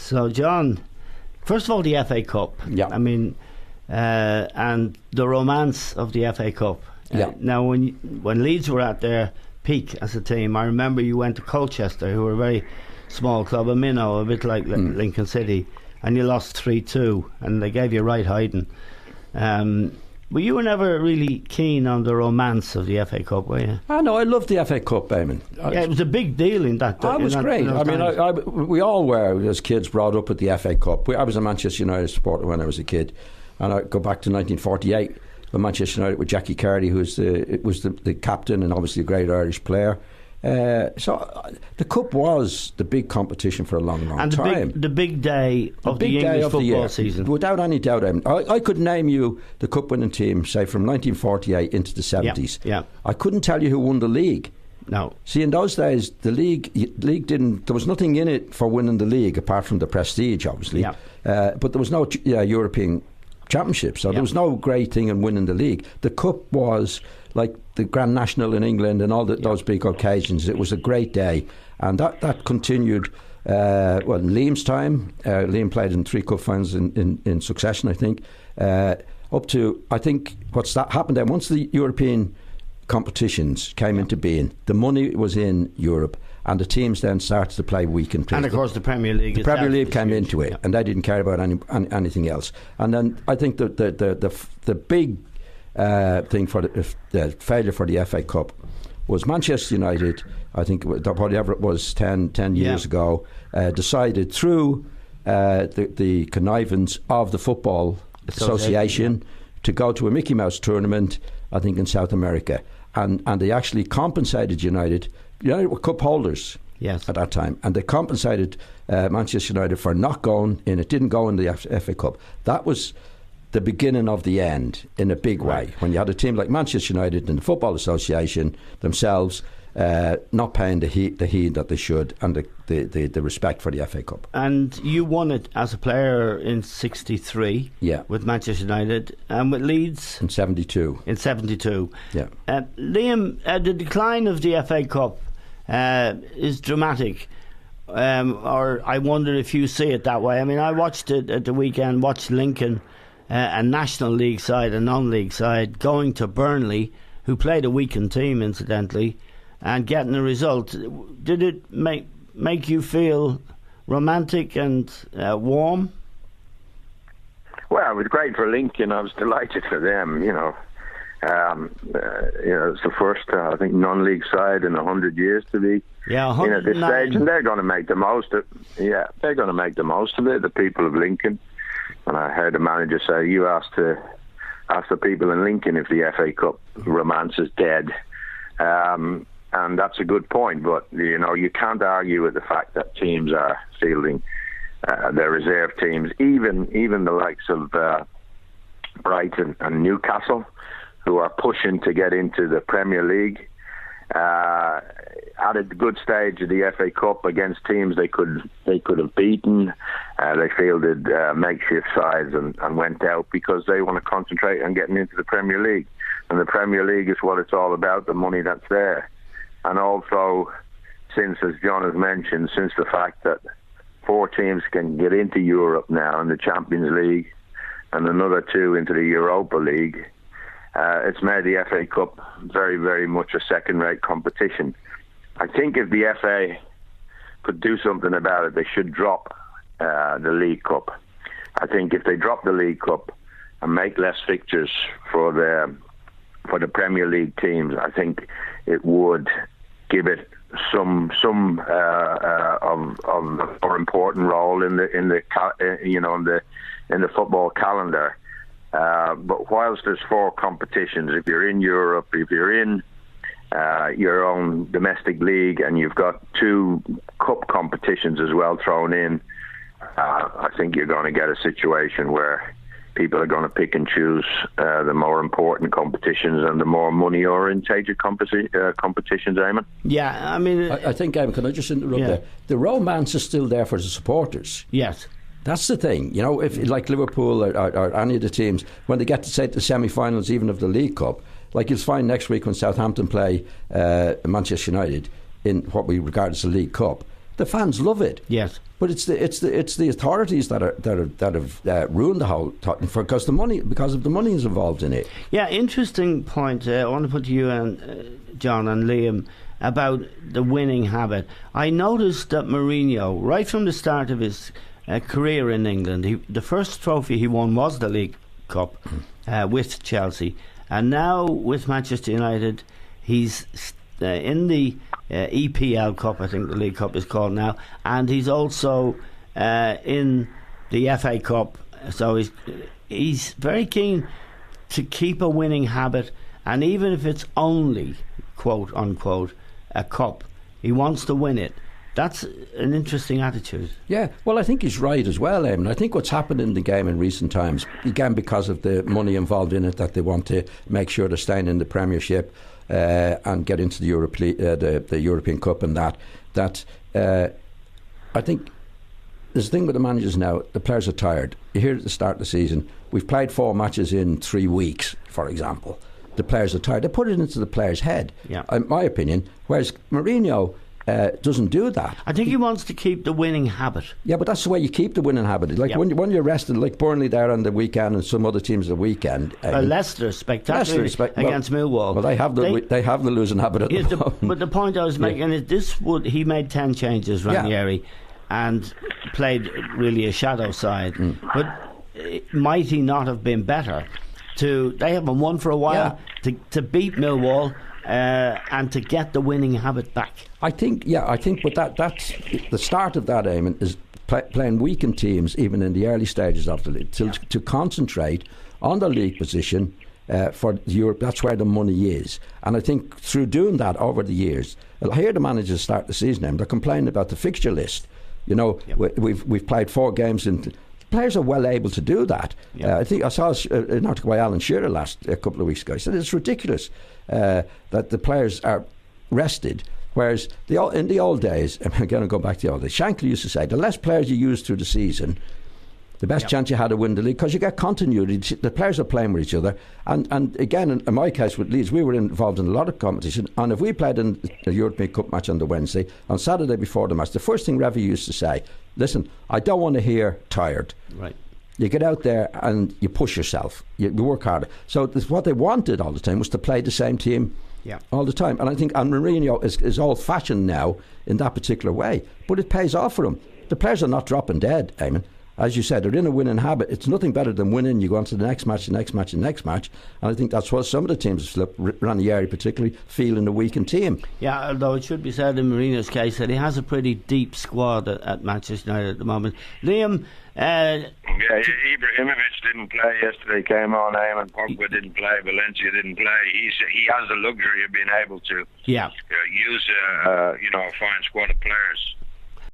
So, John, first of all, the FA Cup. Yeah. I mean, and the romance of the FA Cup. Yeah. Now, when Leeds were at their peak as a team, I remember you went to Colchester, who were a very small club, a minnow, a bit like Lincoln City, and you lost 3-2, and they gave you right hiding. But you were never really keen on the romance of the FA Cup, were you? I know, I loved the FA Cup, Eamon. Yeah, it was a big deal in that. It was great. I mean, we all were, as kids, brought up with the FA Cup. I was a Manchester United supporter when I was a kid, and I go back to 1948 when Manchester United with Jackie Carty, who was the captain and obviously a great Irish player. So the Cup was the big competition for a long time. The big day of the English football season. Without any doubt. I could name you the Cup winning team, say, from 1948 into the 70s. Yeah. I couldn't tell you who won the league. No. See, in those days, the league didn't. There was nothing in it for winning the league apart from the prestige, obviously. Yeah. But there was no European Championship, so there was no great thing in winning the league. The Cup was like the Grand National in England and all those big occasions. It was a great day, and that continued. In Liam's time, Liam played in 3 cup finals in succession, I think. Up to, I think, happened then, once the European competitions came into being, the money was in Europe, and the teams then started to play weekend play. And of course the Premier League. The Premier League came into it, and they didn't care about anything else. And then I think the big thing for the failure for the FA Cup was Manchester United. I think whatever it was 10 years ago, decided through the connivance of the Football Association to go to a Mickey Mouse tournament, I think in South America, and they actually compensated United. United were cup holders at that time, and they compensated Manchester United for not going in. It didn't go in the FA Cup. That was the beginning of the end in a big way, when you had a team like Manchester United and the Football Association themselves not paying the heed that they should, and the respect for the FA Cup. And you won it as a player in '63 with Manchester United, and with Leeds in '72. Yeah. Liam, the decline of the FA Cup is dramatic, or I wonder if you see it that way. I mean, I watched it at the weekend, watched Lincoln, a National League side, a non-league side, going to Burnley, who played a weakened team, incidentally, and getting a result. Did it make you feel romantic and warm? Well, it was great for Lincoln. I was delighted for them. It's the first, I think, non-league side in 100 years to be at this stage, and they're going to make the most of. Yeah, they're going to make the most of it. The people of Lincoln. And I heard the manager say, "You ask the people in Lincoln if the FA Cup romance is dead." And that's a good point, but you can't argue with the fact that teams are fielding their reserve teams, even the likes of Brighton and Newcastle, who are pushing to get into the Premier League, at a good stage of the FA Cup against teams they could have beaten. They fielded makeshift sides and went out because they want to concentrate on getting into the Premier League, and the Premier League is what it's all about, the money that's there. And also, since, as John has mentioned, since the fact that 4 teams can get into Europe now in the Champions League and another 2 into the Europa League, it's made the FA Cup very, very much a second-rate competition. I think if the FA could do something about it, they should drop the League Cup. I think if they drop the League Cup and make less fixtures for the Premier League teams, I think it would give it some of a more important role in the football calendar. But whilst there's 4 competitions, if you're in Europe, if you're in your own domestic league, and you've got 2 cup competitions as well thrown in, I think you're going to get a situation where people are going to pick and choose the more important competitions and the more money-orientated competitions, Eamon. Yeah, I mean... I think, can I just interrupt there? The romance is still there for the supporters. Yes. That's the thing. If like Liverpool or any of the teams, when they get to, say, the semi-finals even of the League Cup, like you'll find next week when Southampton play Manchester United in what we regard as the League Cup, the fans love it. Yes. But it's the authorities that have ruined the whole because of the money is involved in it. Yeah, interesting point. I want to put to you and John and Liam about the winning habit. I noticed that Mourinho, right from the start of his career in England, the first trophy he won was the League Cup with Chelsea, and now with Manchester United, he's in the EPL Cup, I think the League Cup is called now, and he's also in the FA Cup. So he's very keen to keep a winning habit, and even if it's only, quote unquote, a cup, he wants to win it. That's an interesting attitude. Yeah, well, I think he's right as well, Eamon. I think what's happened in the game in recent times, again because of the money involved in it, that they want to make sure they're staying in the Premiership and get into the European Cup, and that I think there's a thing with the managers now. The players are tired. You hear at the start of the season, we've played 4 matches in 3 weeks, for example. The players are tired. They put it into the player's head, in my opinion, whereas Mourinho doesn't do that. I think he wants to keep the winning habit. Yeah, but that's the way you keep the winning habit. Like when you're rested, like Burnley there on the weekend and some other teams the weekend. Leicester spectacularly against Millwall. Well, they have the losing habit at the moment. But the point I was making is he made 10 changes, Ranieri, and played really a shadow side. But might he not have been better? They haven't won for a while, to beat Millwall and to get the winning habit back. I think, but that's the start of that, Eamon, is playing weakened teams even in the early stages of the league to concentrate on the league position for Europe. That's where the money is, and I think through doing that over the years, I hear the managers start the season and they're complaining about the fixture list. We've played 4 games and players are well able to do that. I think I saw an article by Alan Shearer a couple of weeks ago. He said it's ridiculous that the players are rested, whereas in the old days, I'm going to go back to the old days, Shankly used to say the less players you use through the season, the best chance you had to win the league, because you get continuity. The players are playing with each other, and again, in my case with Leeds, we were involved in a lot of competition, and if we played in the European Cup match on the Wednesday, on Saturday before the match, the first thing Revy used to say, listen, I don't want to hear tired. Right. You get out there and you push yourself, you work harder. So what they wanted all the time was to play the same team all the time, and I think Mourinho is old-fashioned now in that particular way, but it pays off for him. The players are not dropping dead, Eamon. As you said, they're in a winning habit. It's nothing better than winning. You go on to the next match, the next match, the next match. And I think that's what some of the teams, Ranieri particularly, feel in a weakened team. Yeah, although it should be said in Mourinho's case that he has a pretty deep squad at Manchester United at the moment. Liam... Ibrahimovic didn't play yesterday, came on, and Pogba didn't play, Valencia didn't play. He has the luxury of being able to use a fine squad of players.